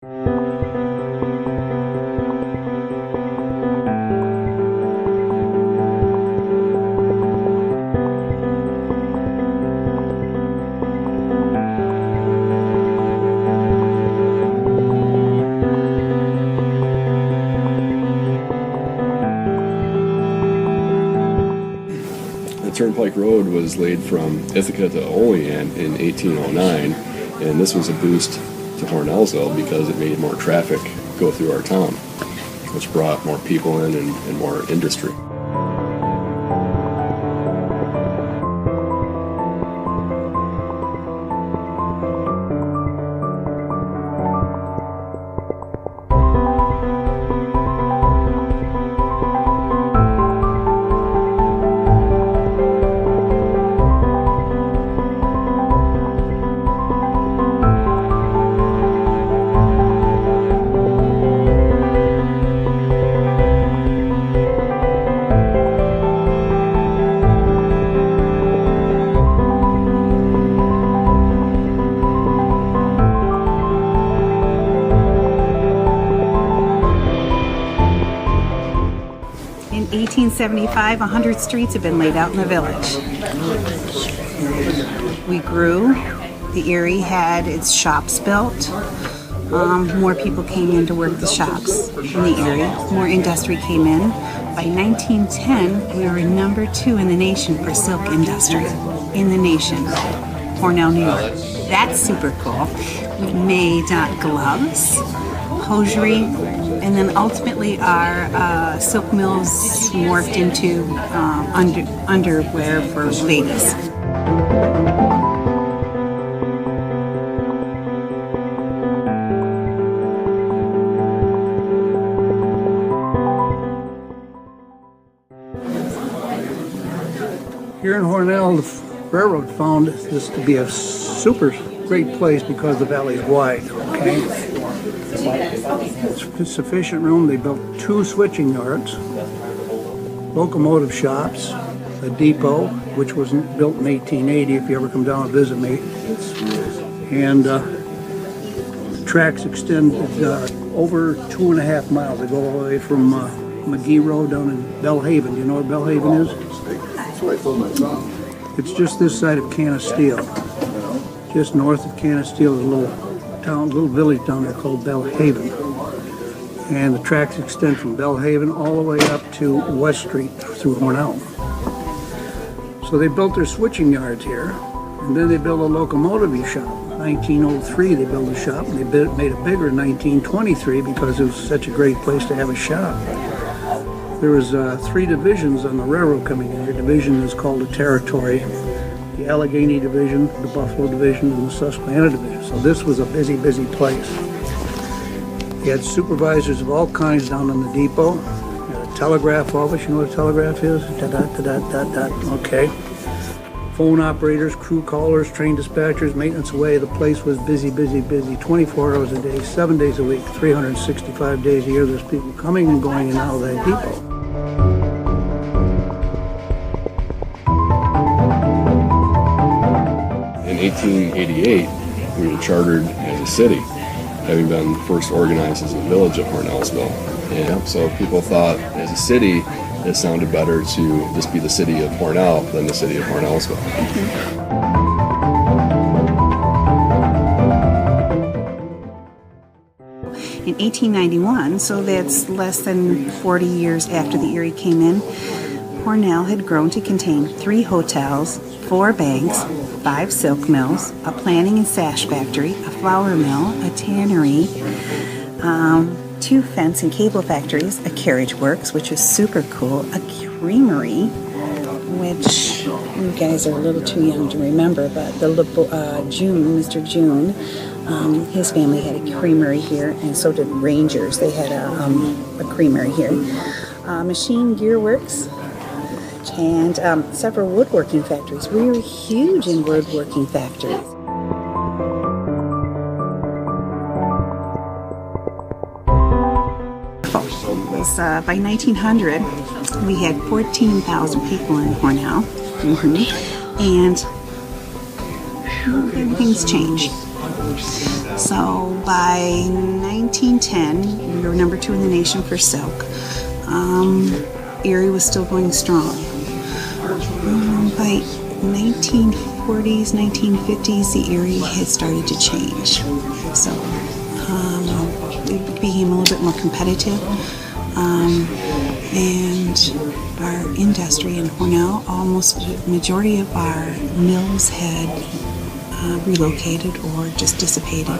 The Turnpike Road was laid from Ithaca to Olean in 1809, and this was a boost to Hornellsville because it made more traffic go through our town, which brought more people in and more industry. In 1875, 100 streets have been laid out in the village. We grew. The Erie had its shops built. More people came in to work the shops in the Erie. More industry came in. By 1910, we were number 2 in the nation for silk industry. In the nation. Hornell, New York. That's super cool. We made gloves, hosiery, and then ultimately our silk mills morphed into underwear for ladies. Here in Hornell, the railroad found this to be a super great place because the valley's wide, okay? It's sufficient room. They built 2 switching yards, locomotive shops, a depot, which was built in 1880 if you ever come down and visit me. And the tracks extend over 2.5 miles. They go all the way from McGee Road down in Belhaven. Do you know where Belhaven is? It's just this side of Canasteel. Just north of Canasteel is a little village down there called Belhaven. And the tracks extend from Belhaven all the way up to West Street through Hornell. So they built their switching yards here, and then they built a locomotive shop. 1903 they built a shop, and they made it bigger in 1923 because it was such a great place to have a shop. There was 3 divisions on the railroad coming in here. Division is called the Territory, the Allegheny Division, the Buffalo Division, and the Susquehanna Division. So this was a busy, busy place. You had supervisors of all kinds down in the depot. You had a telegraph office. You know what a telegraph is? Okay. Phone operators, crew callers, train dispatchers, maintenance away. The place was busy, busy, busy. 24 hours a day, 7 days a week, 365 days a year. There's people coming and going in and out of that depot. In 1888, we were chartered as a city, having been first organized as a village of Hornellsville. And so people thought, as a city, it sounded better to just be the city of Hornell than the city of Hornellsville. In 1891, so that's less than 40 years after the Erie came in, Hornell had grown to contain 3 hotels, 4 banks, 5 silk mills, a planing and sash factory, a flour mill, a tannery, 2 fence and cable factories, a carriage works, which was super cool, a creamery, which you guys are a little too young to remember, but Mr. June, his family had a creamery here, and so did Rangers. They had a creamery here. Machine Gear Works, and several woodworking factories. We were huge in woodworking factories. By 1900, we had 14,000 people in Hornell, and everything's changed. So by 1910, we were number 2 in the nation for silk. Erie was still going strong. By 1940s, 1950s, the Erie had started to change. So it became a little bit more competitive. And our industry in Hornell, almost the majority of our mills had relocated or just dissipated.